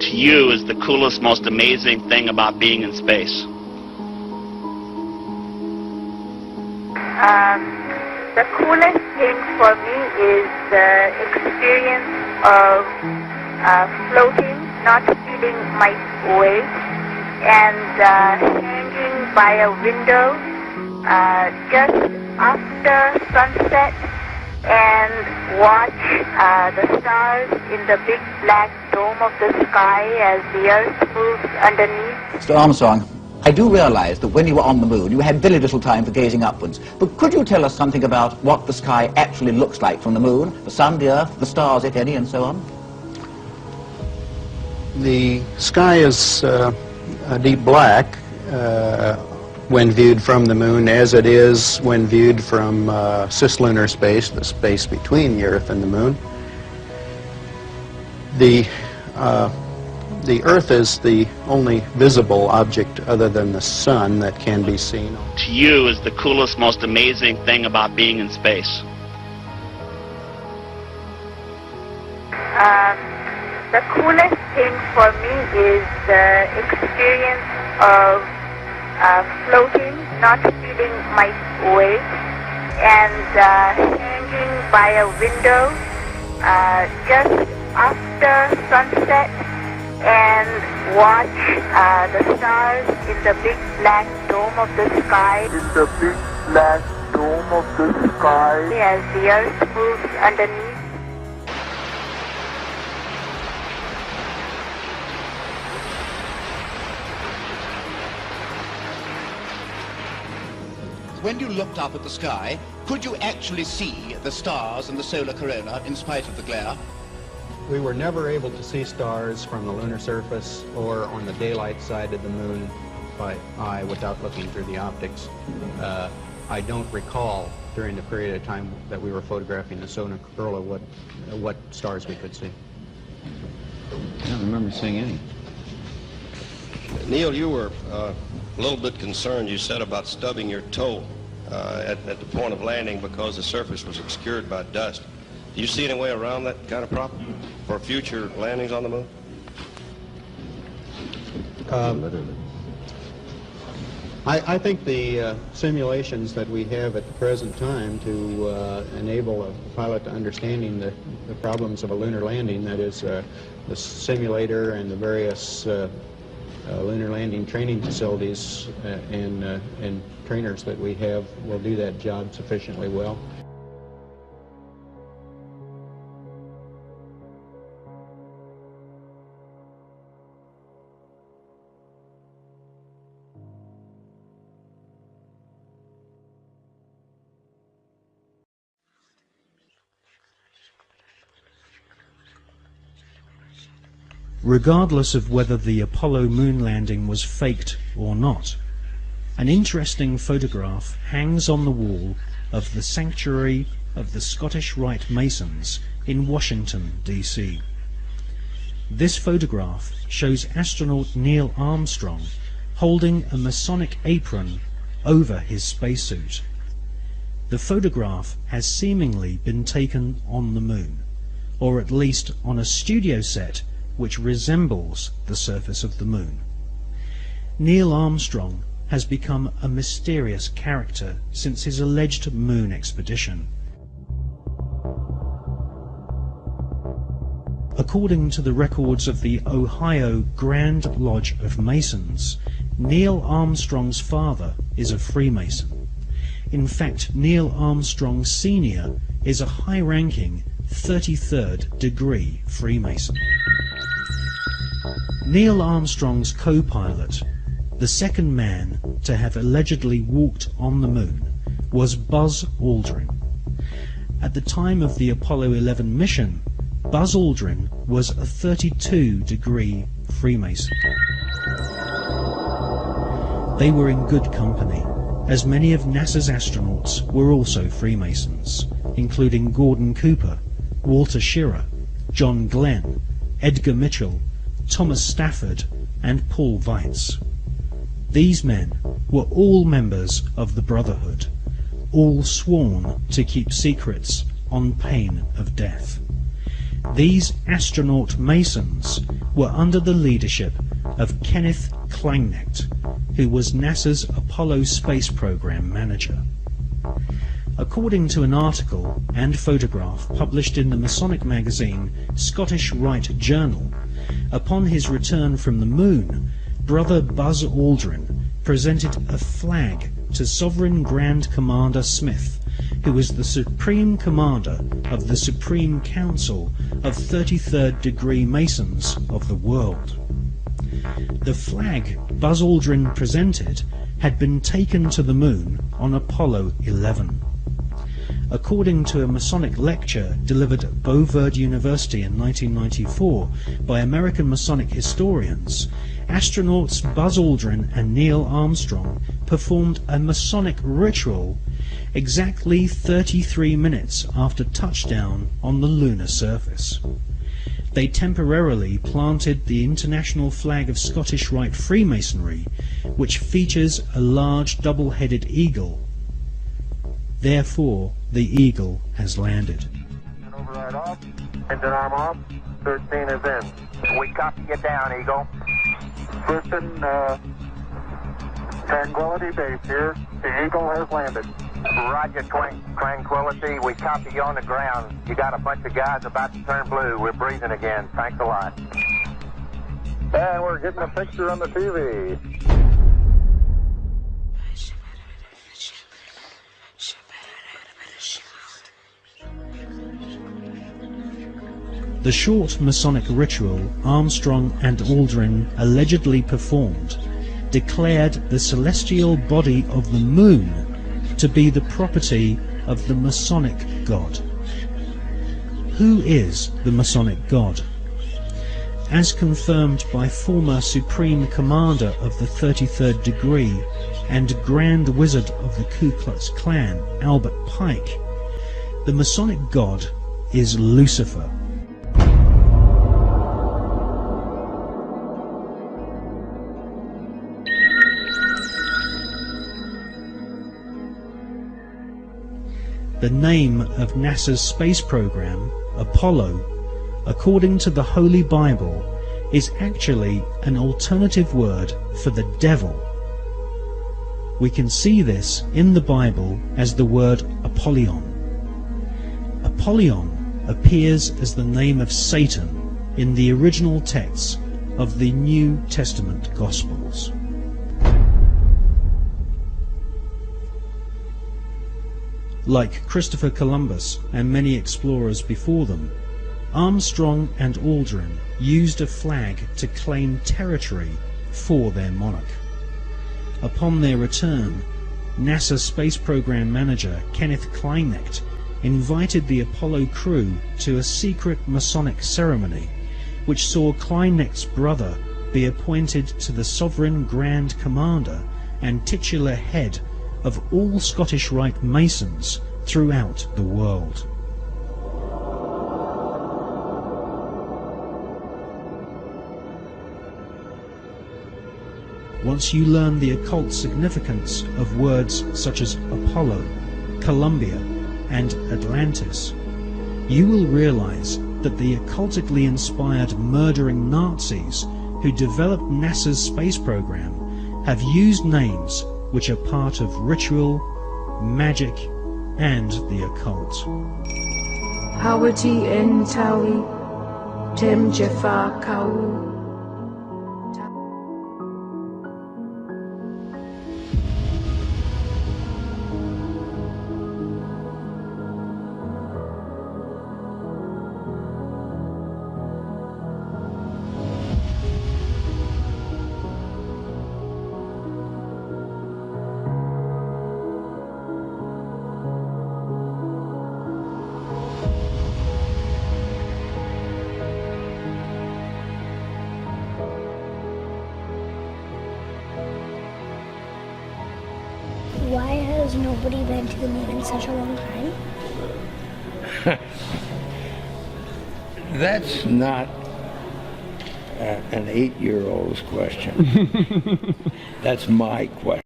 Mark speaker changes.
Speaker 1: to you is the coolest, most amazing thing about being in space?
Speaker 2: The coolest thing for me is the experience of floating, not feeling my weight, and hanging by a window just after sunset and watch the stars in the big black dome of the sky as the Earth moves underneath.
Speaker 3: Mr. Armstrong, I do realize that when you were on the moon, you had very little time for gazing upwards. But could you tell us something about what the sky actually looks like from the moon, the sun, the Earth, the stars, if any, and so on?
Speaker 4: The sky is a deep black when viewed from the moon, as it is when viewed from cislunar space, the space between the Earth and the moon. The Earth is the only visible object other than the sun that can be seen.
Speaker 1: To you is the coolest, most amazing thing about being in space?
Speaker 2: The coolest thing for me is the experience of floating, not feeling my weight, and hanging by a window just after sunset and watch the stars in the big black dome of the sky.
Speaker 5: In the big black dome of the sky.
Speaker 2: As the Earth moves underneath.
Speaker 3: When you looked up at the sky, could you actually see the stars and the solar corona in spite of the glare?
Speaker 4: We were never able to see stars from the lunar surface or on the daylight side of the moon by eye without looking through the optics. I don't recall during the period of time that we were photographing the solar corona what stars we could see.
Speaker 6: I don't remember seeing any.
Speaker 7: Neil, you were a little bit concerned, you said, about stubbing your toe at the point of landing because the surface was obscured by dust. Do you see any way around that kind of problem for future landings on the moon?
Speaker 4: I think the simulations that we have at the present time to enable a pilot to understanding the problems of a lunar landing, that is the simulator and the various lunar landing training facilities and trainers that we have will do that job sufficiently well.
Speaker 8: Regardless of whether the Apollo moon landing was faked or not, an interesting photograph hangs on the wall of the Sanctuary of the Scottish Rite Masons in Washington, D.C. This photograph shows astronaut Neil Armstrong holding a Masonic apron over his spacesuit. The photograph has seemingly been taken on the moon, or at least on a studio set which resembles the surface of the moon. Neil Armstrong has become a mysterious character since his alleged moon expedition. According to the records of the Ohio Grand Lodge of Masons, Neil Armstrong's father is a Freemason. In fact, Neil Armstrong Sr. is a high-ranking 33rd degree Freemason. Neil Armstrong's co-pilot, the second man to have allegedly walked on the moon, was Buzz Aldrin. At the time of the Apollo 11 mission, Buzz Aldrin was a 32 degree Freemason. They were in good company, as many of NASA's astronauts were also Freemasons, including Gordon Cooper, Walter Schirra, John Glenn, Edgar Mitchell, Thomas Stafford, and Paul Weitz. These men were all members of the Brotherhood, all sworn to keep secrets on pain of death. These astronaut masons were under the leadership of Kenneth Kleinekht, who was NASA's Apollo space program manager. According to an article and photograph published in the Masonic magazine Scottish Rite Journal, upon his return from the moon, Brother Buzz Aldrin presented a flag to Sovereign Grand Commander Smith, who was the Supreme Commander of the Supreme Council of 33rd Degree Masons of the world. The flag Buzz Aldrin presented had been taken to the moon on Apollo 11. According to a Masonic lecture delivered at Beauverde University in 1994 by American Masonic historians, astronauts Buzz Aldrin and Neil Armstrong performed a Masonic ritual exactly 33 minutes after touchdown on the lunar surface. They temporarily planted the international flag of Scottish Rite Freemasonry, which features a large double-headed eagle. Therefore, the eagle has landed.
Speaker 5: Override off. Engine arm off. 13 is in. We copy you down, Eagle. Listen, Tranquility Base here. The Eagle has landed. Roger, Tranquility. We copy you on the ground. You got a bunch of guys about to turn blue. We're breathing again. Thanks a lot. And we're getting a picture on the TV.
Speaker 8: The short Masonic ritual Armstrong and Aldrin allegedly performed declared the celestial body of the moon to be the property of the Masonic God. Who is the Masonic God? As confirmed by former Supreme Commander of the 33rd Degree and Grand Wizard of the Ku Klux Klan, Albert Pike, the Masonic God is Lucifer. The name of NASA's space program, Apollo, according to the Holy Bible, is actually an alternative word for the devil. We can see this in the Bible as the word Apollyon. Apollyon appears as the name of Satan in the original texts of the New Testament Gospels. Like Christopher Columbus and many explorers before them, Armstrong and Aldrin used a flag to claim territory for their monarch. Upon their return, NASA Space Program Manager Kenneth Kleinekht invited the Apollo crew to a secret Masonic ceremony, which saw Kleinecht's brother be appointed to the Sovereign Grand Commander and titular head of all Scottish Rite Masons throughout the world. Once you learn the occult significance of words such as Apollo, Columbia, and Atlantis, you will realize that the occultically inspired murdering Nazis who developed NASA's space program have used names which are part of ritual, magic, and the occult.
Speaker 9: Hawati en Tawi, Tem Jafar Kau.
Speaker 10: Why has nobody been to the moon in such a long time?
Speaker 11: That's not an 8-year-old's question. That's my question.